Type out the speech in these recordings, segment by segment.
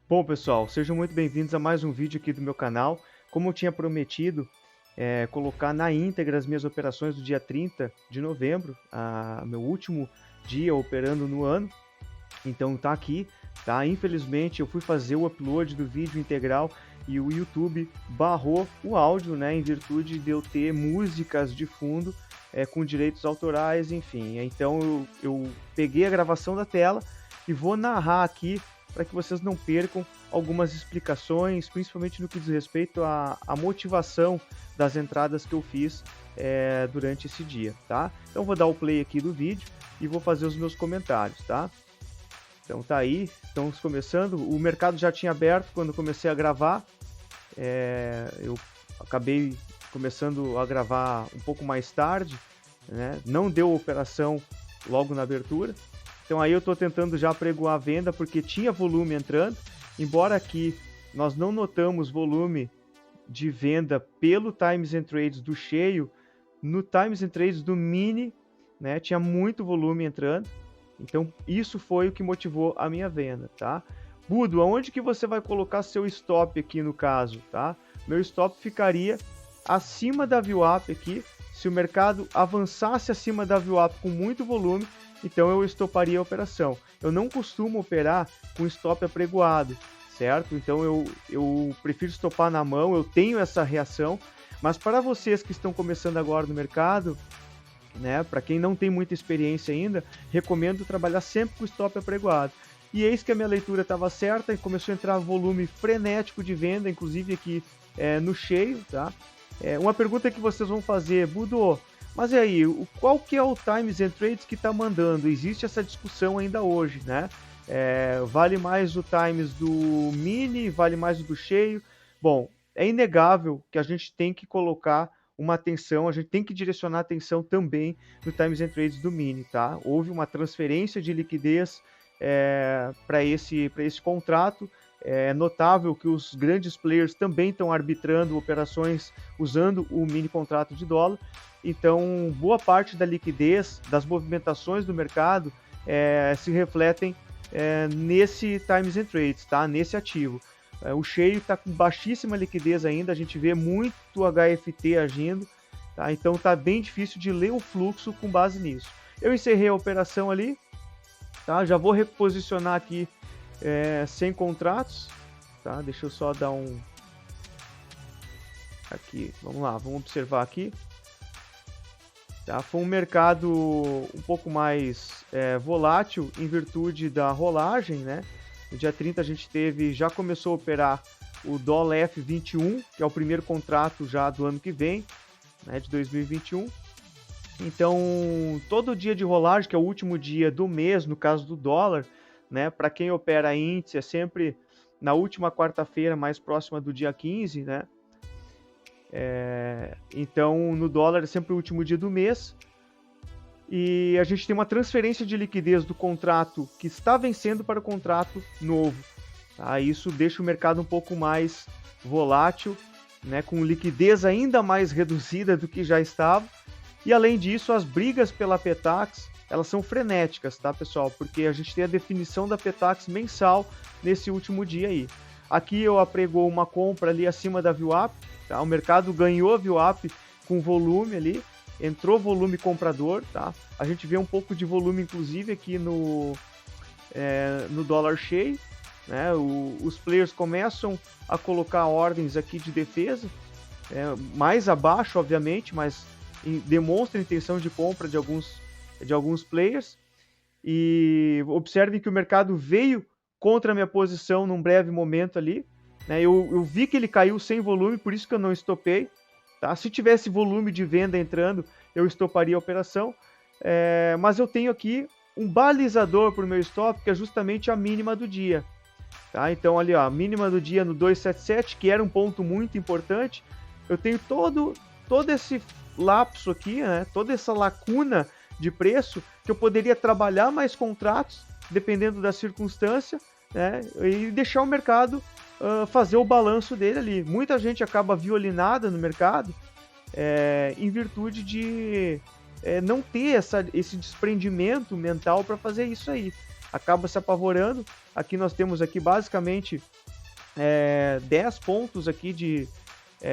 Bom, pessoal, sejam muito bem-vindos a mais um vídeo aqui do meu canal. Como eu tinha prometido, colocar na íntegra as minhas operações do dia 30 de novembro, meu último dia operando no ano. Então tá aqui, tá? Infelizmente eu fui fazer o upload do vídeo integral e o YouTube barrou o áudio, né? Em virtude de eu ter músicas de fundo com direitos autorais, enfim. Então eu peguei a gravação da tela e vou narrar aqui para que vocês não percam algumas explicações, principalmente no que diz respeito à motivação das entradas que eu fiz durante esse dia, tá? Então vou dar o play aqui do vídeo e vou fazer os meus comentários, tá? Então tá aí, estamos começando. O mercado já tinha aberto quando comecei a gravar. Eu acabei começando a gravar um pouco mais tarde, né? Não deu operação logo na abertura. Então aí eu estou tentando já pregoar a venda porque tinha volume entrando. Embora aqui nós não notamos volume de venda pelo Times and Trades do cheio, no Times and Trades do mini, né, tinha muito volume entrando. Então isso foi o que motivou a minha venda, tá? Budo, aonde que você vai colocar seu stop aqui no caso, tá? Meu stop ficaria acima da VWAP aqui. Se o mercado avançasse acima da VWAP com muito volume, então eu estoparia a operação. Eu não costumo operar com stop apregoado, certo? Então eu prefiro estopar na mão, eu tenho essa reação, mas para vocês que estão começando agora no mercado, né, para quem não tem muita experiência ainda, recomendo trabalhar sempre com stop apregoado. E eis que a minha leitura estava certa e começou a entrar volume frenético de venda, inclusive aqui no cheio, tá? Uma pergunta que vocês vão fazer, Budo, mas e aí, qual que é o Times and Trades que está mandando? Existe essa discussão ainda hoje, né? Vale mais o Times do mini, vale mais o do cheio? Bom, é inegável que a gente tem que colocar uma atenção, a gente tem que direcionar atenção também no Times and Trades do mini, tá? Houve uma transferência de liquidez para esse contrato. É notável que os grandes players também estão arbitrando operações usando o mini contrato de dólar. Então, boa parte da liquidez, das movimentações do mercado se refletem nesse Times and Trades, tá? Nesse ativo. O cheio está com baixíssima liquidez ainda, a gente vê muito HFT agindo, tá? Então está bem difícil de ler o fluxo com base nisso. Eu encerrei a operação ali, tá? Já vou reposicionar aqui 100 contratos, tá? Deixa eu só dar um... Aqui, vamos lá, vamos observar aqui. Tá? Foi um mercado um pouco mais volátil em virtude da rolagem, né? No dia 30 a gente já começou a operar o dólar F21, que é o primeiro contrato já do ano que vem, né, de 2021. Então, todo dia de rolagem, que é o último dia do mês, no caso do dólar, né, para quem opera índice, é sempre na última quarta-feira, mais próxima do dia 15, né? Então, no dólar é sempre o último dia do mês. E a gente tem uma transferência de liquidez do contrato que está vencendo para o contrato novo. Tá? Isso deixa o mercado um pouco mais volátil, né? Com liquidez ainda mais reduzida do que já estava. E além disso, as brigas pela Petax, elas são frenéticas, tá, pessoal? Porque a gente tem a definição da Petax mensal nesse último dia aí. Aqui eu apregou uma compra ali acima da VWAP, tá? O mercado ganhou a VWAP com volume ali, entrou volume comprador, tá? A gente vê um pouco de volume, inclusive, aqui no dólar cheio, né? Os players começam a colocar ordens aqui de defesa, mais abaixo, obviamente, mas demonstra intenção de compra de alguns players. E observem que o mercado veio contra a minha posição num breve momento ali, né? Eu vi que ele caiu sem volume, por isso que eu não estopei. Tá? Se tivesse volume de venda entrando, eu estoparia a operação. Mas eu tenho aqui um balizador para o meu stop, que é justamente a mínima do dia. Tá? Então, ali, ó, a mínima do dia no 277, que era um ponto muito importante. Eu tenho todo esse lapso aqui, né? Toda essa lacuna de preço, que eu poderia trabalhar mais contratos, dependendo da circunstância, né? E deixar o mercado fazer o balanço dele ali. Muita gente acaba violinada no mercado em virtude de não ter esse desprendimento mental para fazer isso aí. Acaba se apavorando Aqui nós temos aqui basicamente 10 pontos aqui de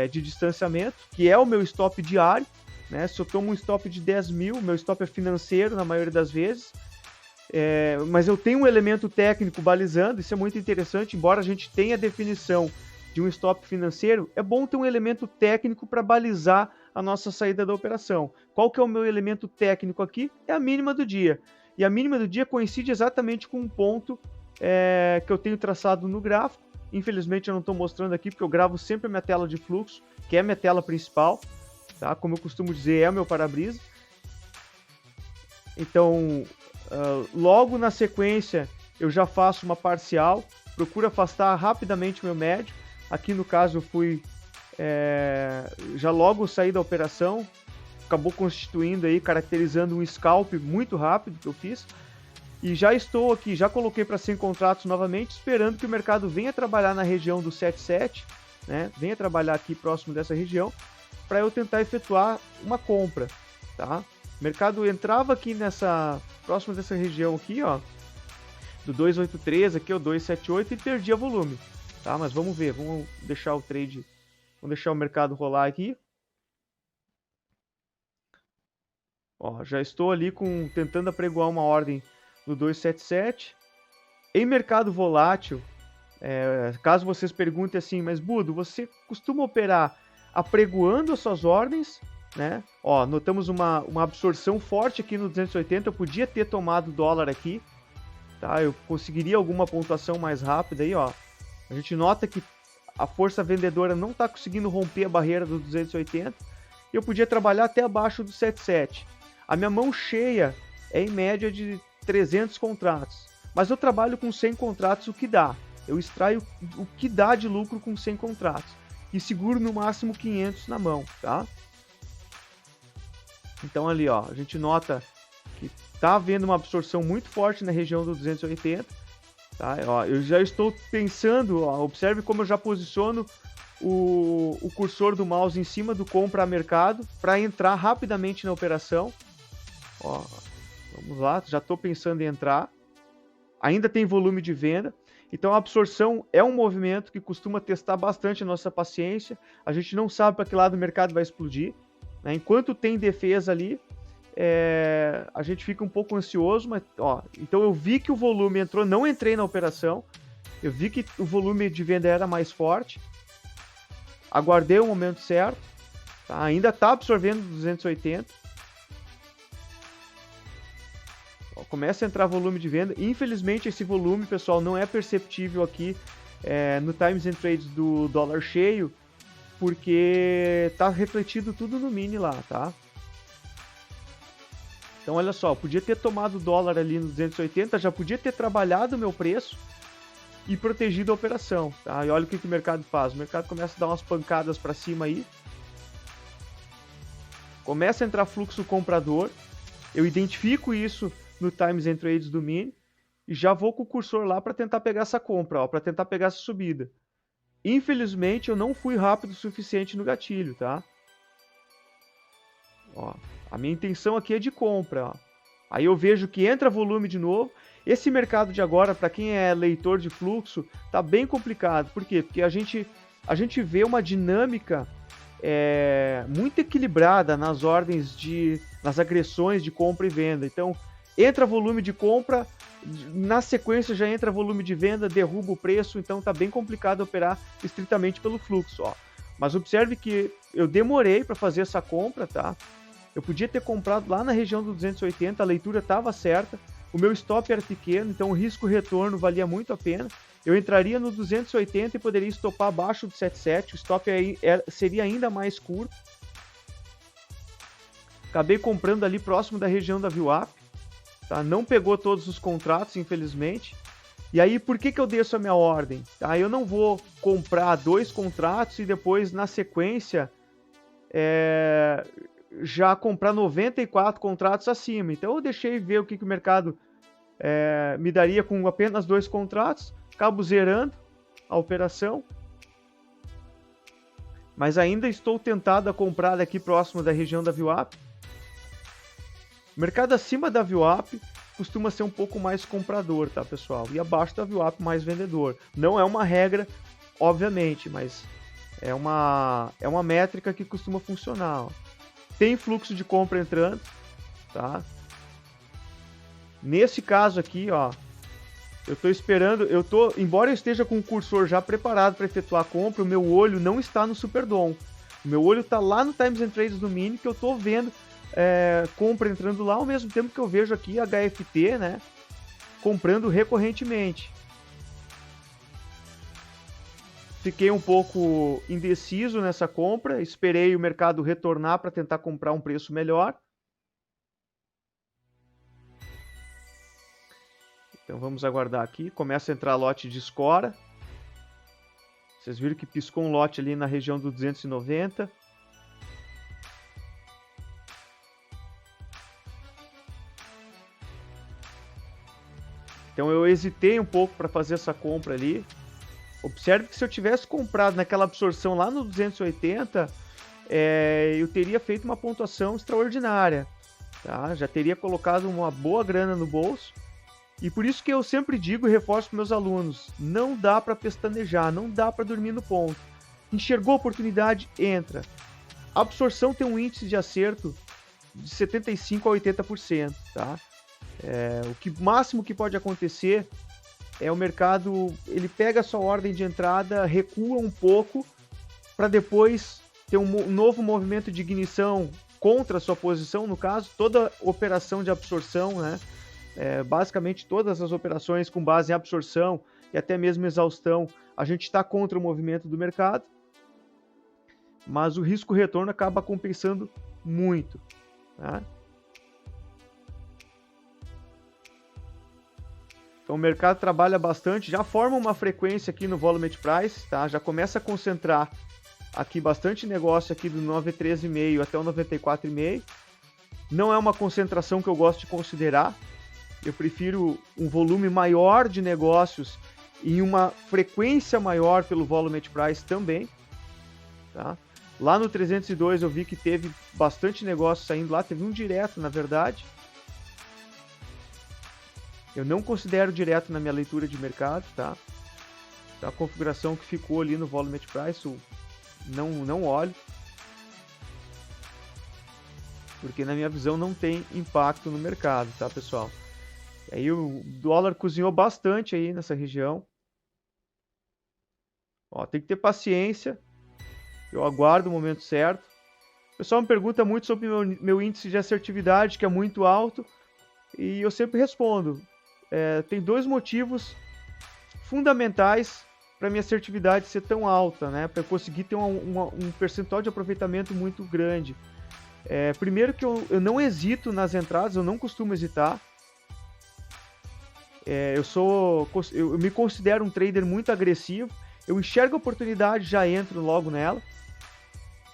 distanciamento, que é o meu stop diário, né? Se eu tomo um stop de 10 mil, meu stop é financeiro na maioria das vezes, mas eu tenho um elemento técnico balizando, isso é muito interessante, embora a gente tenha a definição de um stop financeiro, é bom ter um elemento técnico para balizar a nossa saída da operação. Qual que é o meu elemento técnico aqui? É a mínima do dia. E a mínima do dia coincide exatamente com um ponto que eu tenho traçado no gráfico. Infelizmente eu não estou mostrando aqui, porque eu gravo sempre a minha tela de fluxo, que é a minha tela principal, tá? Como eu costumo dizer, é o meu para-brisa. Então, logo na sequência, eu já faço uma parcial, procuro afastar rapidamente o meu médio. Aqui no caso eu fui, já logo saí da operação, acabou constituindo aí, caracterizando um scalp muito rápido que eu fiz. E já estou aqui, já coloquei para 100 contratos novamente, esperando que o mercado venha trabalhar na região do 77, né? Venha trabalhar aqui próximo dessa região, para eu tentar efetuar uma compra, tá? O mercado entrava aqui próximo dessa região aqui, ó, do 283 aqui, o 278, e perdia volume, tá? Mas vamos ver, vamos deixar o trade, vamos deixar o mercado rolar aqui. Ó, já estou ali tentando apregoar uma ordem no 277. Em mercado volátil, caso vocês perguntem assim, mas Budo, você costuma operar apregoando as suas ordens, né? Ó, notamos uma absorção forte aqui no 280, eu podia ter tomado dólar aqui, tá? Eu conseguiria alguma pontuação mais rápida aí, ó. A gente nota que a força vendedora não está conseguindo romper a barreira do 280, e eu podia trabalhar até abaixo do 77. A minha mão cheia é em média de 300 contratos, mas eu trabalho com 100 contratos, o que dá. Eu extraio o que dá de lucro com 100 contratos e seguro no máximo 500 na mão, tá? Então ali, ó, a gente nota que tá havendo uma absorção muito forte na região do 280, tá? Ó, eu já estou pensando, ó, observe como eu já posiciono o cursor do mouse em cima do compra a mercado para entrar rapidamente na operação. Ó, vamos lá, já estou pensando em entrar. Ainda tem volume de venda. Então a absorção é um movimento que costuma testar bastante a nossa paciência. A gente não sabe para que lado o mercado vai explodir, né? Enquanto tem defesa ali, a gente fica um pouco ansioso. Mas, ó, então eu vi que o volume entrou, não entrei na operação. Eu vi que o volume de venda era mais forte. Aguardei o momento certo. Tá? Ainda está absorvendo 280. Começa a entrar volume de venda. Infelizmente esse volume, pessoal, não é perceptível aqui no Times and Trades do dólar cheio, porque está refletido tudo no mini lá, tá? Então olha só, podia ter tomado o dólar ali no 280, já podia ter trabalhado o meu preço e protegido a operação, tá? E olha o que o mercado faz. O mercado começa a dar umas pancadas para cima aí. Começa a entrar fluxo comprador. Eu identifico isso no Times and Trades do mini e já vou com o cursor lá para tentar pegar essa compra, para tentar pegar essa subida. Infelizmente eu não fui rápido o suficiente no gatilho, tá? Ó, a minha intenção aqui é de compra, ó. Aí eu vejo que entra volume de novo. Esse mercado de agora, para quem é leitor de fluxo, tá bem complicado. Por quê? Porque a gente vê uma dinâmica muito equilibrada nas ordens nas agressões de compra e venda. Então entra volume de compra, na sequência já entra volume de venda, derruba o preço, então tá bem complicado operar estritamente pelo fluxo, ó. Mas observe que eu demorei para fazer essa compra, tá? Eu podia ter comprado lá na região do 280, a leitura estava certa, o meu stop era pequeno, então o risco-retorno valia muito a pena. Eu entraria no 280 e poderia estopar abaixo do 77, o stop aí seria ainda mais curto. Acabei comprando ali próximo da região da VWAP. Tá? Não pegou todos os contratos, infelizmente. E aí, por que eu desço a minha ordem? Tá? Eu não vou comprar 2 contratos e depois, na sequência, já comprar 94 contratos acima. Então, eu deixei ver o que o mercado me daria com apenas 2 contratos. Acabo zerando a operação. Mas ainda estou tentado a comprar aqui próximo da região da VWAP. Mercado acima da VWAP, costuma ser um pouco mais comprador, tá, pessoal? E abaixo da VWAP mais vendedor. Não é uma regra, obviamente, mas é uma métrica que costuma funcionar. Ó. Tem fluxo de compra entrando, tá? Nesse caso aqui, ó, eu tô esperando, embora eu esteja com o cursor já preparado para efetuar a compra, o meu olho não está no Superdom. O meu olho está lá no Times and Trades do Mini, que eu tô vendo compra entrando lá, ao mesmo tempo que eu vejo aqui a HFT, né, comprando recorrentemente. Fiquei um pouco indeciso nessa compra, esperei o mercado retornar para tentar comprar um preço melhor. Então vamos aguardar aqui, começa a entrar lote de escora. Vocês viram que piscou um lote ali na região do 290. Então eu hesitei um pouco para fazer essa compra ali. Observe que se eu tivesse comprado naquela absorção lá no 280, eu teria feito uma pontuação extraordinária. Tá? Já teria colocado uma boa grana no bolso. E por isso que eu sempre digo e reforço para meus alunos, não dá para pestanejar, não dá para dormir no ponto. Enxergou a oportunidade, entra. A absorção tem um índice de acerto de 75% a 80%. Tá? O máximo que pode acontecer é o mercado, ele pega a sua ordem de entrada, recua um pouco, para depois ter um novo movimento de ignição contra a sua posição, no caso, toda operação de absorção, né? Basicamente todas as operações com base em absorção e até mesmo exaustão, a gente está contra o movimento do mercado, mas o risco-retorno acaba compensando muito. Tá? Então o mercado trabalha bastante, já forma uma frequência aqui no Volume Price, tá? Já começa a concentrar aqui bastante negócio aqui do 93,5 até o 94,5. Não é uma concentração que eu gosto de considerar. Eu prefiro um volume maior de negócios e uma frequência maior pelo Volume Price também. Tá? Lá no 302 eu vi que teve bastante negócio saindo lá, teve um direto na verdade. Eu não considero direto na minha leitura de mercado, tá? A configuração que ficou ali no Volume Price, não olho. Porque na minha visão não tem impacto no mercado, tá, pessoal? Aí o dólar cozinhou bastante aí nessa região. Ó, tem que ter paciência. Eu aguardo o momento certo. O pessoal me pergunta muito sobre meu índice de assertividade, que é muito alto. E eu sempre respondo. Tem dois motivos fundamentais para minha assertividade ser tão alta, né? Para eu conseguir ter um percentual de aproveitamento muito grande. Primeiro que eu não hesito nas entradas, eu não costumo hesitar. Eu me considero um trader muito agressivo. Eu enxergo a oportunidade, já entro logo nela.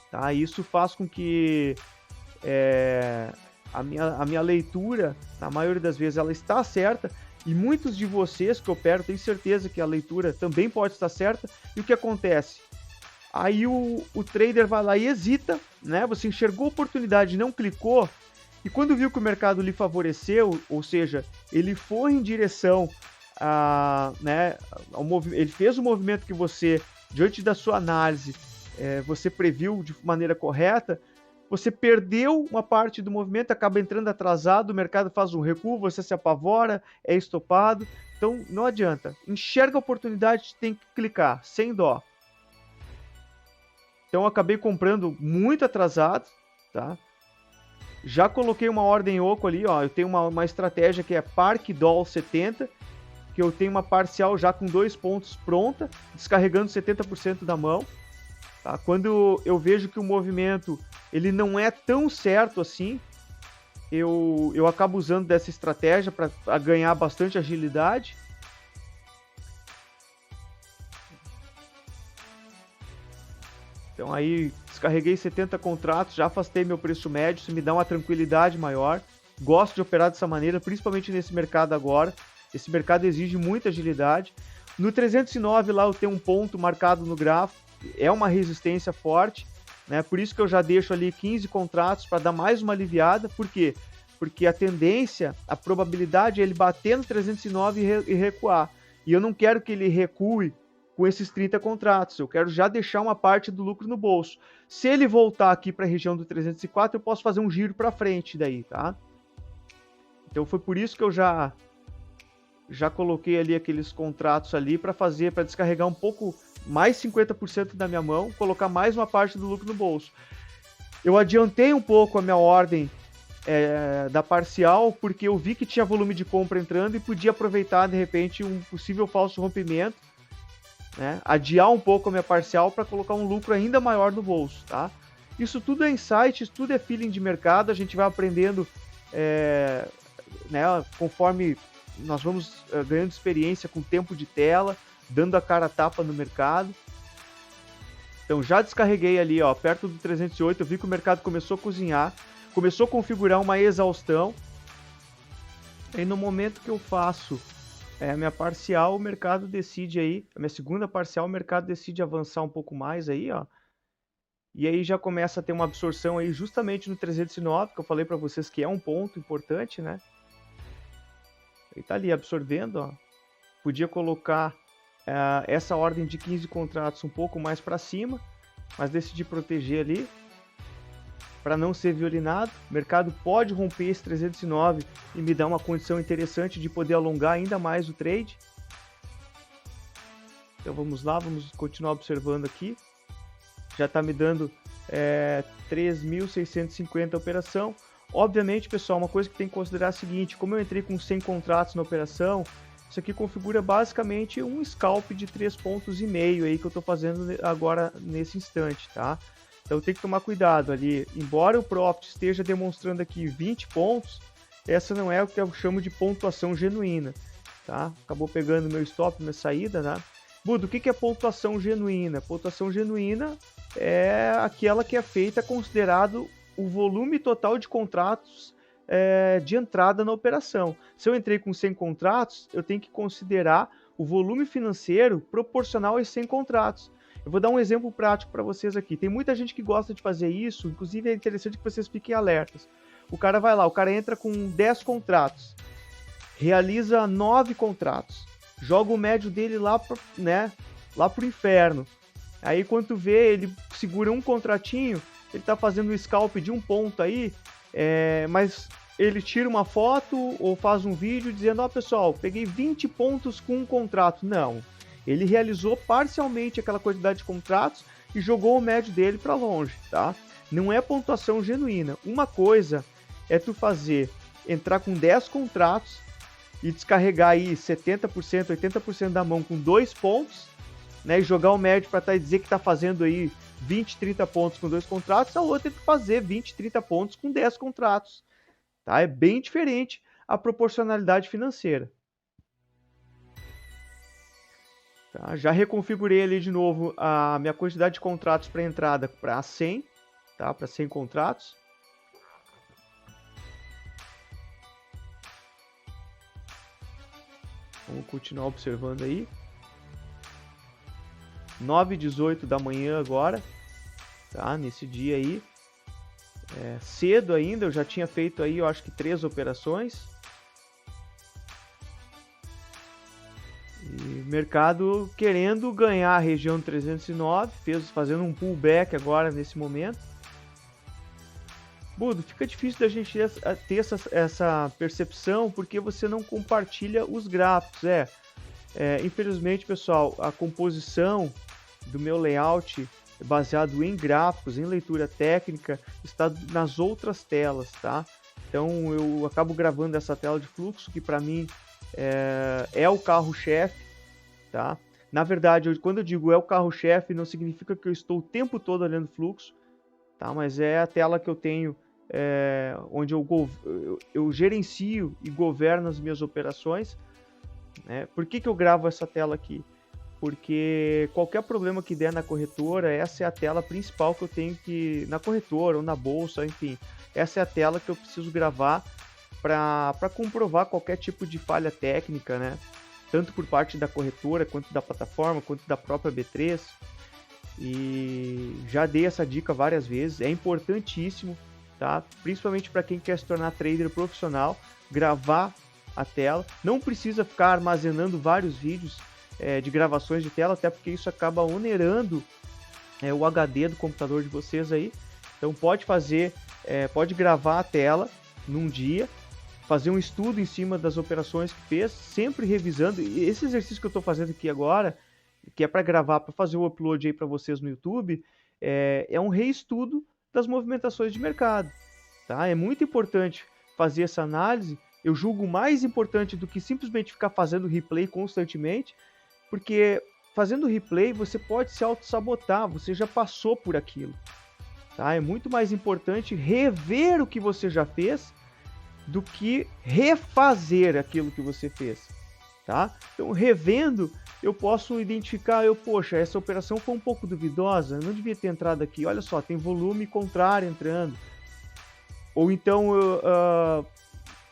Tá? Isso faz com que a minha leitura, na maioria das vezes, ela está certa. E muitos de vocês que operam, tenho certeza que a leitura também pode estar certa. E o que acontece? Aí o trader vai lá e hesita, né? Você enxergou a oportunidade, não clicou. E quando viu que o mercado lhe favoreceu, ou seja, ele foi em direção ele fez o movimento que você, diante da sua análise, você previu de maneira correta, você perdeu uma parte do movimento, acaba entrando atrasado, o mercado faz um recuo, você se apavora, é estopado. Então não adianta. Enxerga a oportunidade, tem que clicar, sem dó. Então eu acabei comprando muito atrasado, tá? Já coloquei uma ordem oco ali, ó. Eu tenho uma estratégia que é Park Doll 70, que eu tenho uma parcial já com 2 pontos pronta, descarregando 70% da mão. Tá? Quando eu vejo que o movimento ele não é tão certo assim, eu acabo usando dessa estratégia para ganhar bastante agilidade. Então aí descarreguei 70 contratos, já afastei meu preço médio, isso me dá uma tranquilidade maior. Gosto de operar dessa maneira, principalmente nesse mercado agora. Esse mercado exige muita agilidade. No 309 lá eu tenho um ponto marcado no gráfico, é uma resistência forte, né? Por isso que eu já deixo ali 15 contratos para dar mais uma aliviada. Por quê? porque a tendência, a probabilidade é ele bater no 309 e recuar. E eu não quero que ele recue com esses 30 contratos, eu quero já deixar uma parte do lucro no bolso. Se ele voltar aqui para a região do 304, eu posso fazer um giro para frente daí, tá? Então foi por isso que eu já coloquei ali aqueles contratos ali para descarregar um pouco mais 50% da minha mão, colocar mais uma parte do lucro no bolso. Eu adiantei um pouco a minha ordem da parcial, porque eu vi que tinha volume de compra entrando e podia aproveitar, de repente, um possível falso rompimento, né? Adiar um pouco a minha parcial para colocar um lucro ainda maior no bolso, tá? Isso tudo é insight, isso tudo é feeling de mercado, a gente vai aprendendo, né, conforme nós vamos ganhando experiência com tempo de tela, dando a cara a tapa no mercado. Então já descarreguei ali, ó, perto do 308, eu vi que o mercado começou a cozinhar, começou a configurar uma exaustão. E no momento que eu faço a minha parcial, o mercado decide aí, a minha segunda parcial, o mercado decide avançar um pouco mais aí, ó. E aí já começa a ter uma absorção aí justamente no 309, que eu falei para vocês que é um ponto importante, né? Ele tá ali absorvendo, ó. Podia colocar essa ordem de 15 contratos um pouco mais para cima, mas decidi proteger ali para não ser violinado. O mercado pode romper esse 309 e me dar uma condição interessante de poder alongar ainda mais o trade. Então vamos lá, vamos continuar observando aqui. Já está me dando 3.650 a operação. Obviamente, pessoal, uma coisa que tem que considerar é a seguinte: como eu entrei com 100 contratos na operação, isso aqui configura basicamente um scalp de 3,5 pontos aí que eu estou fazendo agora nesse instante, tá? Então tem que tomar cuidado ali. Embora o Profit esteja demonstrando aqui 20 pontos, essa não é o que eu chamo de pontuação genuína, tá? Acabou pegando meu stop, minha saída, né? Budo, o que é pontuação genuína? Pontuação genuína é aquela que é feita considerado o volume total de contratos de entrada na operação. Se eu entrei com 100 contratos, eu tenho que considerar o volume financeiro proporcional aos 100 contratos. Eu vou dar um exemplo prático para vocês aqui. Tem muita gente que gosta de fazer isso, inclusive é interessante que vocês fiquem alertas. O cara vai lá, o cara entra com 10 contratos, realiza 9 contratos, joga o médio dele lá pro inferno. Aí quando vê, ele segura um contratinho, ele está fazendo um scalp de um ponto aí, mas ele tira uma foto ou faz um vídeo dizendo: ó, pessoal, peguei 20 pontos com um contrato. Não, ele realizou parcialmente aquela quantidade de contratos e jogou o médio dele para longe, tá? Não é pontuação genuína. Uma coisa é tu entrar com 10 contratos e descarregar aí 70%, 80% da mão com 2 pontos, né, e jogar o médio para dizer que está fazendo aí 20, 30 pontos com 2 contratos, a outra é fazer 20, 30 pontos com 10 contratos. Tá? É bem diferente a proporcionalidade financeira. Tá? Já reconfigurei ali de novo a minha quantidade de contratos para entrada para 100, tá? Para 100 contratos. Vamos continuar observando aí. 9h18 da manhã agora, tá? Nesse dia aí, cedo ainda, eu já tinha feito aí, eu acho que 3 operações. E mercado querendo ganhar a região 309, fazendo um pullback agora nesse momento. Budo, fica difícil da gente ter essa percepção porque você não compartilha os gráficos. Infelizmente, pessoal, a composição do meu layout baseado em gráficos, em leitura técnica, está nas outras telas, tá? Então eu acabo gravando essa tela de fluxo, que para mim é o carro-chefe, tá? Na verdade, quando eu digo é o carro-chefe, não significa que eu estou o tempo todo olhando fluxo, tá? Mas é a tela que eu tenho, onde eu gerencio e governo as minhas operações, né? Por que eu gravo essa tela aqui? Porque qualquer problema que der na corretora, essa é a tela principal que eu tenho que... Na corretora ou na bolsa, enfim. Essa é a tela que eu preciso gravar para comprovar qualquer tipo de falha técnica, né? Tanto por parte da corretora, quanto da plataforma, quanto da própria B3. E já dei essa dica várias vezes. É importantíssimo tá? Principalmente para quem quer se tornar trader profissional, gravar a tela. Não precisa ficar armazenando vários vídeos de gravações de tela, até porque isso acaba onerando o HD do computador de vocês aí. Então pode fazer, pode gravar a tela num dia, fazer um estudo em cima das operações que fez, sempre revisando. E esse exercício que eu estou fazendo aqui agora, que é para gravar, para fazer o upload aí para vocês no YouTube, é um reestudo das movimentações de mercado, tá? É muito importante fazer essa análise. Eu julgo mais importante do que simplesmente ficar fazendo replay constantemente, porque fazendo replay você pode se auto-sabotar, você já passou por aquilo, tá? É muito mais importante rever o que você já fez do que refazer aquilo que você fez, tá? Então, revendo, eu posso identificar, poxa, essa operação foi um pouco duvidosa, eu não devia ter entrado aqui, olha só, tem volume contrário entrando. Ou então,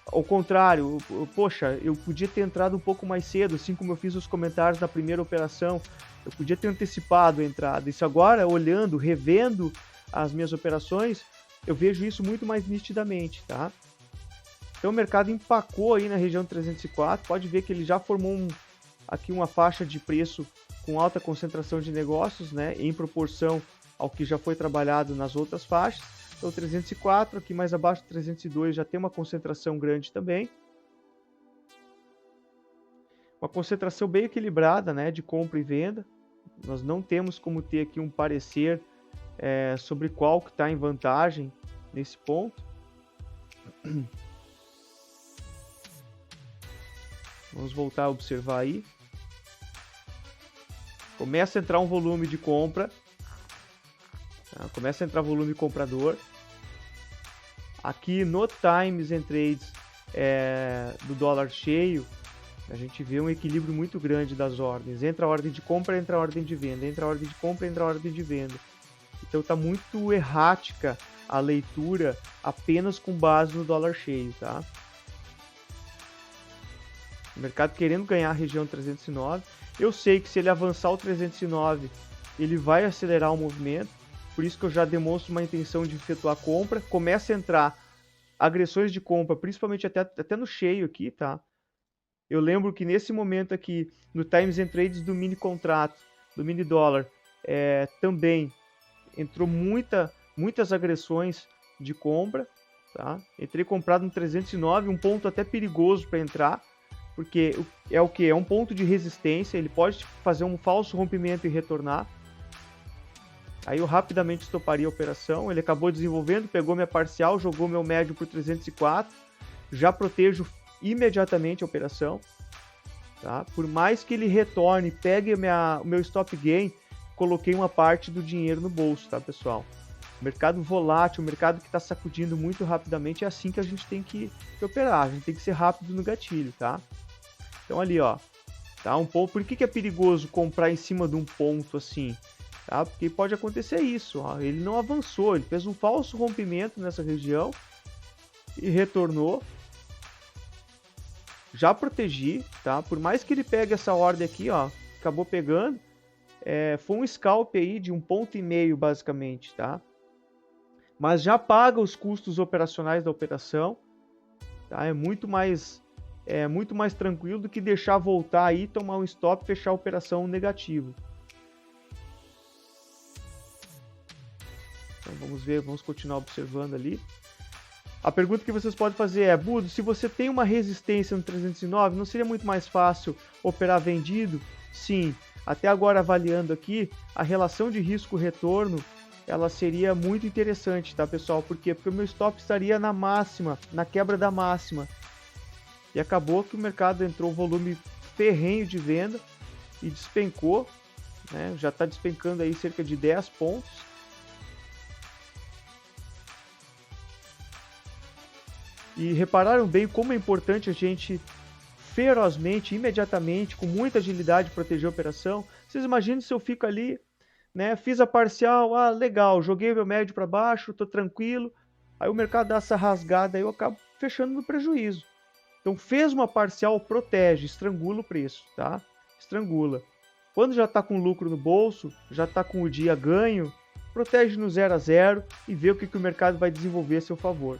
ao contrário, poxa, eu podia ter entrado um pouco mais cedo, assim como eu fiz os comentários da primeira operação, eu podia ter antecipado a entrada. Isso agora, olhando, revendo as minhas operações, eu vejo isso muito mais nitidamente, tá? Então o mercado empacou aí na região 304, pode ver que ele já formou aqui uma faixa de preço com alta concentração de negócios, né, em proporção ao que já foi trabalhado nas outras faixas. Então 304, aqui mais abaixo 302 já tem uma concentração grande também. Uma concentração bem equilibrada, né, de compra e venda. Nós não temos como ter aqui um parecer sobre qual que está em vantagem nesse ponto. Vamos voltar a observar aí. Começa a entrar um volume de compra. Tá? Começa a entrar volume comprador. Aqui no Times and Trades do dólar cheio, a gente vê um equilíbrio muito grande das ordens. Entra a ordem de compra, entra a ordem de venda. Entra a ordem de compra, entra a ordem de venda. Então está muito errática a leitura apenas com base no dólar cheio, tá? O mercado querendo ganhar a região 309. Eu sei que se ele avançar o 309, ele vai acelerar o movimento. Por isso que eu já demonstro uma intenção de efetuar a compra. Começa a entrar agressões de compra, principalmente até no cheio aqui, tá? Eu lembro que nesse momento aqui, no Times and Trades do mini contrato, do mini dólar, também entrou muitas agressões de compra, tá? Entrei comprado no 309, um ponto até perigoso para entrar, porque é o que? É um ponto de resistência, ele pode fazer um falso rompimento e retornar. Aí eu rapidamente estoparia a operação, ele acabou desenvolvendo, pegou minha parcial, jogou meu médio por 304, já protejo imediatamente a operação, tá? Por mais que ele retorne, pegue o meu stop gain, coloquei uma parte do dinheiro no bolso, tá, pessoal? Mercado volátil, mercado que está sacudindo muito rapidamente, é assim que a gente tem que operar, a gente tem que ser rápido no gatilho, tá? Então ali, ó, tá um ponto. Por que é perigoso comprar em cima de um ponto assim? Tá? Porque pode acontecer isso, ó, ele não avançou, ele fez um falso rompimento nessa região e retornou. Já protegi, tá? Por mais que ele pegue essa ordem aqui, ó, acabou pegando, foi um scalp aí de 1,5 ponto basicamente, tá? Mas já paga os custos operacionais da operação, tá? É muito mais tranquilo do que deixar voltar aí, tomar um stop e fechar a operação negativo. Então vamos ver, vamos continuar observando ali. A pergunta que vocês podem fazer é: Budo, se você tem uma resistência no 309, não seria muito mais fácil operar vendido? Sim, até agora avaliando aqui, a relação de risco-retorno, ela seria muito interessante, tá, pessoal? Por quê? Porque o meu stop estaria na máxima, na quebra da máxima. E acabou que o mercado entrou volume ferrenho de venda e despencou, né? Já está despencando aí cerca de 10 pontos. E repararam bem como é importante a gente ferozmente, imediatamente, com muita agilidade proteger a operação? Vocês imaginam se eu fico ali, né? Fiz a parcial, legal, joguei meu médio para baixo, tô tranquilo. Aí o mercado dá essa rasgada, aí eu acabo fechando no prejuízo. Então fez uma parcial, protege, estrangula o preço, tá? Estrangula. Quando já está com lucro no bolso, já está com o dia ganho, protege no 0 a 0 e vê o que o mercado vai desenvolver a seu favor.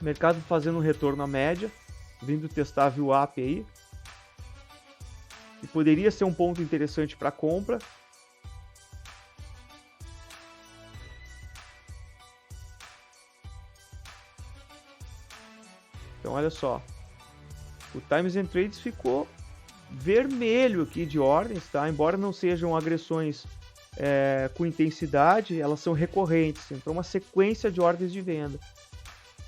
O mercado fazendo um retorno à média, vindo testar a VWAP aí. E poderia ser um ponto interessante para compra. Então olha só, o Times and Trades ficou vermelho aqui de ordens, tá? Embora não sejam agressões com intensidade, elas são recorrentes. Então uma sequência de ordens de venda.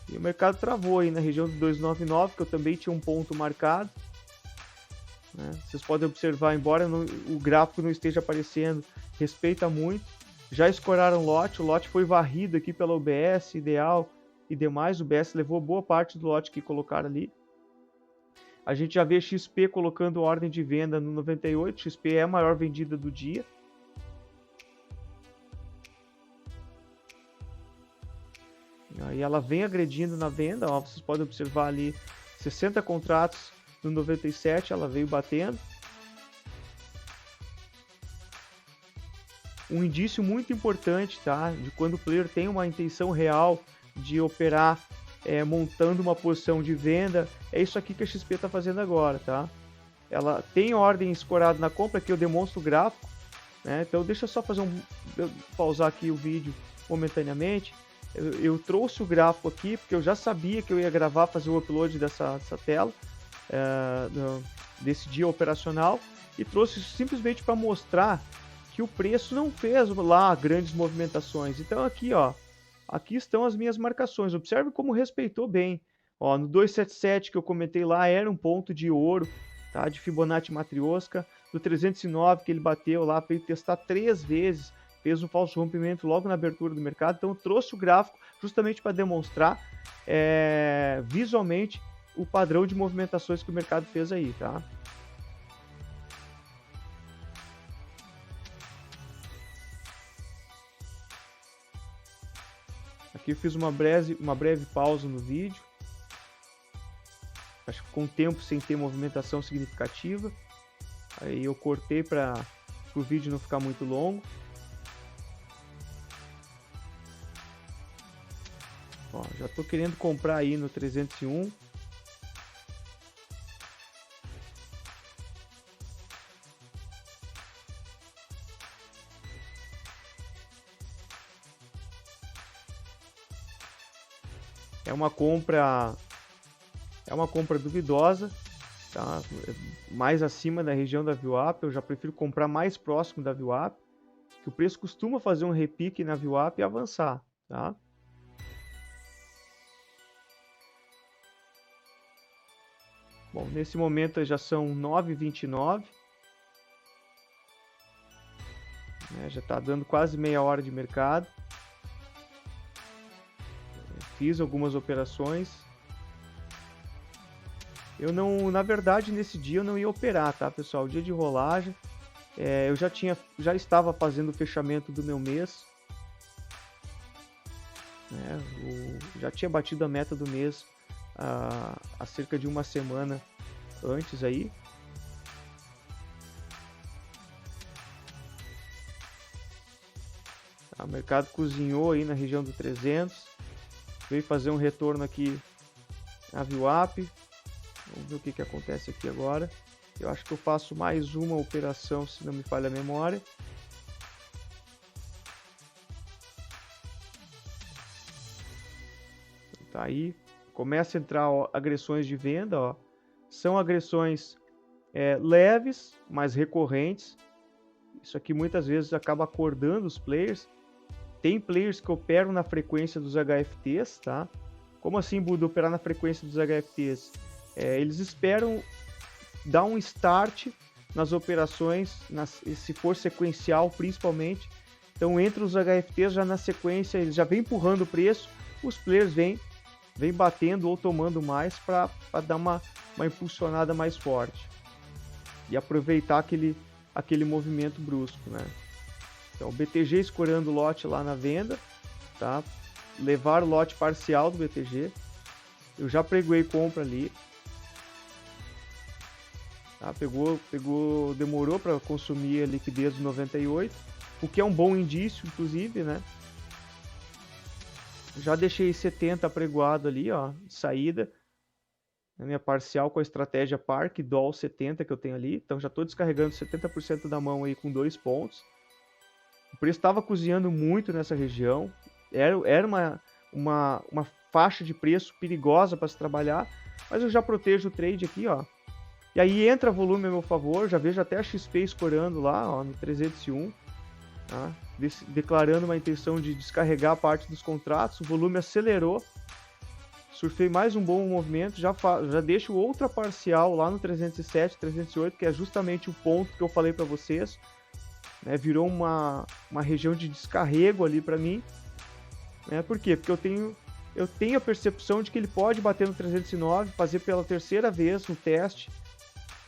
E o mercado travou aí na região do 299, que eu também tinha um ponto marcado. Né? Vocês podem observar, embora o gráfico não esteja aparecendo, respeita muito. Já escoraram lote, o lote foi varrido aqui pela UBS, Ideal e demais. O UBS levou boa parte do lote que colocaram ali. A gente já vê XP colocando ordem de venda no 98, XP é a maior vendida do dia. Aí ela vem agredindo na venda, ó, vocês podem observar ali 60 contratos no 97, ela veio batendo. Um indício muito importante, tá, de quando o player tem uma intenção real de operar montando uma posição de venda, é isso aqui que a XP está fazendo agora, tá? Ela tem ordem escorada na compra, que eu demonstro o gráfico, né? Então deixa eu só fazer pausar aqui o vídeo momentaneamente. Eu trouxe o gráfico aqui, porque eu já sabia que eu ia gravar, fazer o upload dessa tela, desse dia operacional, e trouxe isso simplesmente para mostrar que o preço não fez lá grandes movimentações. Então aqui, ó, aqui estão as minhas marcações. Observe como respeitou bem. Ó, no 277 que eu comentei lá era um ponto de ouro, tá? De Fibonacci Matrioska. No 309 que ele bateu lá, veio testar 3 vezes, fez um falso rompimento logo na abertura do mercado. Então eu trouxe o gráfico justamente para demonstrar visualmente o padrão de movimentações que o mercado fez aí, tá? Aqui eu fiz uma breve pausa no vídeo. Acho que com o tempo sem ter movimentação significativa. Aí eu cortei para o vídeo não ficar muito longo. Ó, já estou querendo comprar aí no 301. É uma compra duvidosa, tá? Mais acima da região da VWAP. Eu já prefiro comprar mais próximo da VWAP, que o preço costuma fazer um repique na VWAP e avançar, tá? Bom, nesse momento já são 9h29. Já está dando quase meia hora de mercado. Fiz algumas operações. Eu não, na verdade, nesse dia eu não ia operar, tá, pessoal? Dia de rolagem. Eu já estava fazendo o fechamento do meu mês. Já tinha batido a meta do mês há cerca de uma semana antes aí. O mercado cozinhou aí na região do 300. Veio fazer um retorno aqui na VWAP. Vamos ver o que acontece aqui agora. Eu acho que eu faço mais uma operação, se não me falha a memória. Tá aí. Começa a entrar, ó, agressões de venda. Ó. São agressões leves, mas recorrentes. Isso aqui muitas vezes acaba acordando os players. Tem players que operam na frequência dos HFTs, tá? Como assim, Buda, operar na frequência dos HFTs? Eles esperam dar um start nas operações, se for sequencial principalmente. Então, entre os HFTs já na sequência, eles já vêm empurrando o preço, os players vêm batendo ou tomando mais para dar uma impulsionada mais forte. E aproveitar aquele movimento brusco, né? Então, o BTG escorando o lote lá na venda, tá? Levar o lote parcial do BTG. Eu já pregoei compra ali. Tá? tá? Demorou para consumir a liquidez do 98, o que é um bom indício, inclusive, né? Já deixei 70 apregoado ali, ó, saída. A minha parcial com a estratégia Park, Doll 70 que eu tenho ali. Então já estou descarregando 70% da mão aí com 2 pontos. O preço estava cozinhando muito nessa região. Era uma faixa de preço perigosa para se trabalhar. Mas eu já protejo o trade aqui, ó. E aí entra volume a meu favor. Já vejo até a XP escorando lá, ó, no 301. Tá? Declarando uma intenção de descarregar parte dos contratos. O volume acelerou. Surfei mais um bom movimento, já deixo outra parcial lá no 307, 308, que é justamente o ponto que eu falei para vocês. Né? Virou uma região de descarrego ali para mim. Né? Por quê? Porque eu tenho a percepção de que ele pode bater no 309, fazer pela terceira vez no teste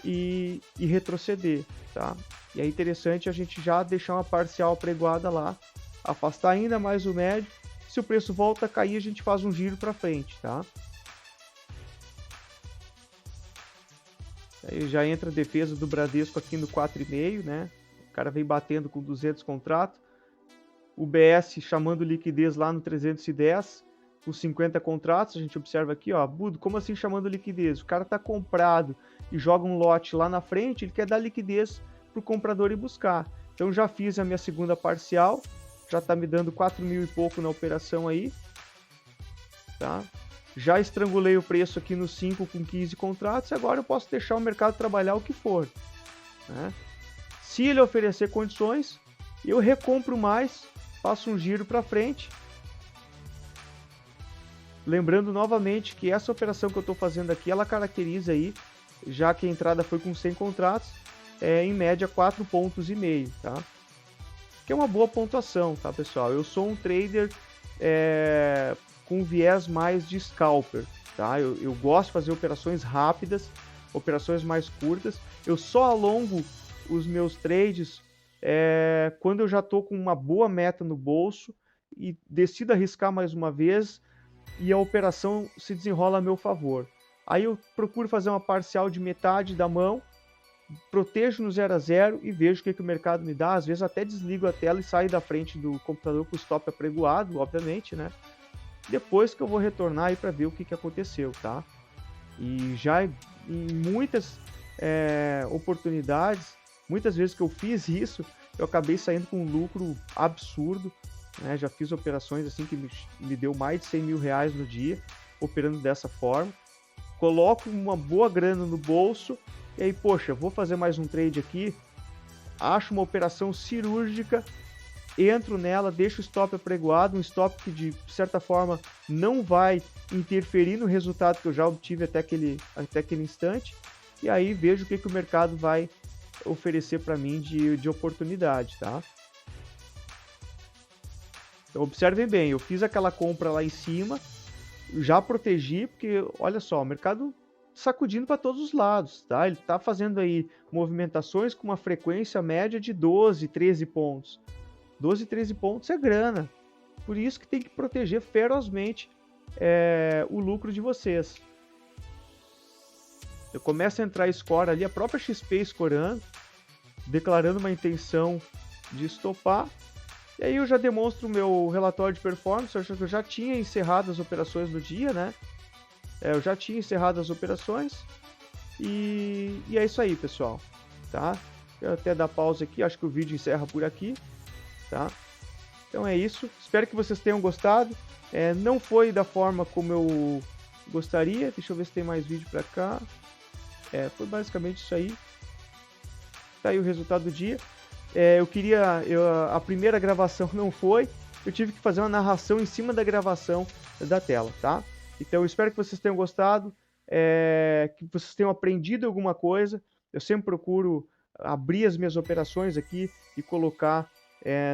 e retroceder. Tá? E é interessante a gente já deixar uma parcial apregoada lá, afastar ainda mais o médio. Se o preço volta a cair, a gente faz um giro para frente, tá? Aí já entra a defesa do Bradesco aqui no 4,5, né? O cara vem batendo com 200 contratos. O BS chamando liquidez lá no 310, com 50 contratos. A gente observa aqui, ó, Budo, como assim chamando liquidez? O cara tá comprado e joga um lote lá na frente, ele quer dar liquidez pro comprador ir buscar. Então já fiz a minha segunda parcial. Já tá me dando 4 mil e pouco na operação aí, tá? Já estrangulei o preço aqui no 5 com 15 contratos, agora eu posso deixar o mercado trabalhar o que for, né? Se ele oferecer condições, eu recompro mais, faço um giro para frente. Lembrando novamente que essa operação que eu estou fazendo aqui, ela caracteriza aí, já que a entrada foi com 100 contratos, em média 4,5 pontos, tá? Que é uma boa pontuação, tá, pessoal? Eu sou um trader com viés mais de scalper, tá? Eu gosto de fazer operações rápidas, operações mais curtas. Eu só alongo os meus trades quando eu já estou com uma boa meta no bolso e decido arriscar mais uma vez e a operação se desenrola a meu favor. Aí eu procuro fazer uma parcial de metade da mão, protejo no 0 a 0 e vejo o que o mercado me dá. Às vezes até desligo a tela e saio da frente do computador com o stop apregoado, obviamente, né? Depois que eu vou retornar aí para ver o que aconteceu, tá? E já em muitas oportunidades, muitas vezes que eu fiz isso, eu acabei saindo com um lucro absurdo, né? Já fiz operações assim que me deu mais de 100 mil reais no dia, operando dessa forma. Coloco uma boa grana no bolso, e aí, poxa, vou fazer mais um trade aqui, acho uma operação cirúrgica, entro nela, deixo o stop apregoado, um stop que de certa forma não vai interferir no resultado que eu já obtive até aquele instante, e aí vejo o que o mercado vai oferecer para mim de oportunidade, tá? Então observem bem, eu fiz aquela compra lá em cima, já protegi, porque olha só, o mercado sacudindo para todos os lados, tá? Ele está fazendo aí movimentações com uma frequência média de 12, 13 pontos. 12, 13 pontos é grana. Por isso que tem que proteger ferozmente o lucro de vocês. Eu começo a entrar score ali, a própria XP escorando, declarando uma intenção de estopar. E aí eu já demonstro o meu relatório de performance. Eu já tinha encerrado as operações no dia, né? Eu já tinha encerrado as operações e é isso aí, pessoal, tá? Eu até dar pausa aqui, acho que o vídeo encerra por aqui, tá? Então é isso, espero que vocês tenham gostado. Não foi da forma como eu gostaria, deixa eu ver se tem mais vídeo pra cá. Foi basicamente isso aí. Tá aí o resultado do dia. A primeira gravação não foi, eu tive que fazer uma narração em cima da gravação da tela, tá? Então eu espero que vocês tenham gostado, que vocês tenham aprendido alguma coisa. Eu sempre procuro abrir as minhas operações aqui e colocar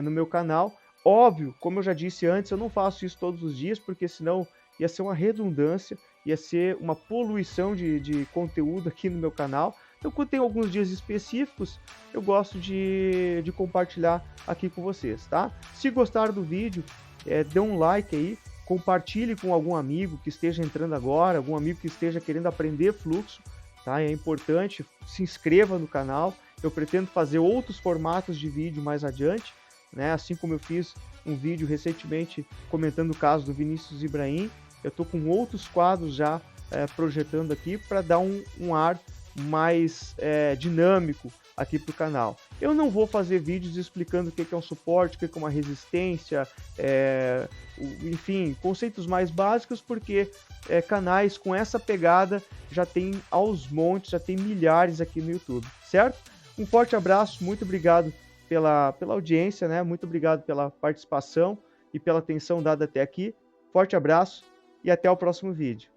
no meu canal. Óbvio, como eu já disse antes, eu não faço isso todos os dias, porque senão ia ser uma redundância, ia ser uma poluição de conteúdo aqui no meu canal. Então, quando tem alguns dias específicos, eu gosto de compartilhar aqui com vocês, tá? Se gostaram do vídeo, dê um like aí, compartilhe com algum amigo que esteja entrando agora, algum amigo que esteja querendo aprender fluxo, tá? É importante, se inscreva no canal. Eu pretendo fazer outros formatos de vídeo mais adiante, né? Assim como eu fiz um vídeo recentemente comentando o caso do Vinícius Ibrahim, eu estou com outros quadros já projetando aqui para dar um ar mais dinâmico aqui para o canal. Eu não vou fazer vídeos explicando o que é um suporte, o que é uma resistência, enfim, conceitos mais básicos, porque canais com essa pegada já tem aos montes, já tem milhares aqui no YouTube, certo? Um forte abraço, muito obrigado pela audiência, né? Muito obrigado pela participação e pela atenção dada até aqui. Forte abraço e até o próximo vídeo.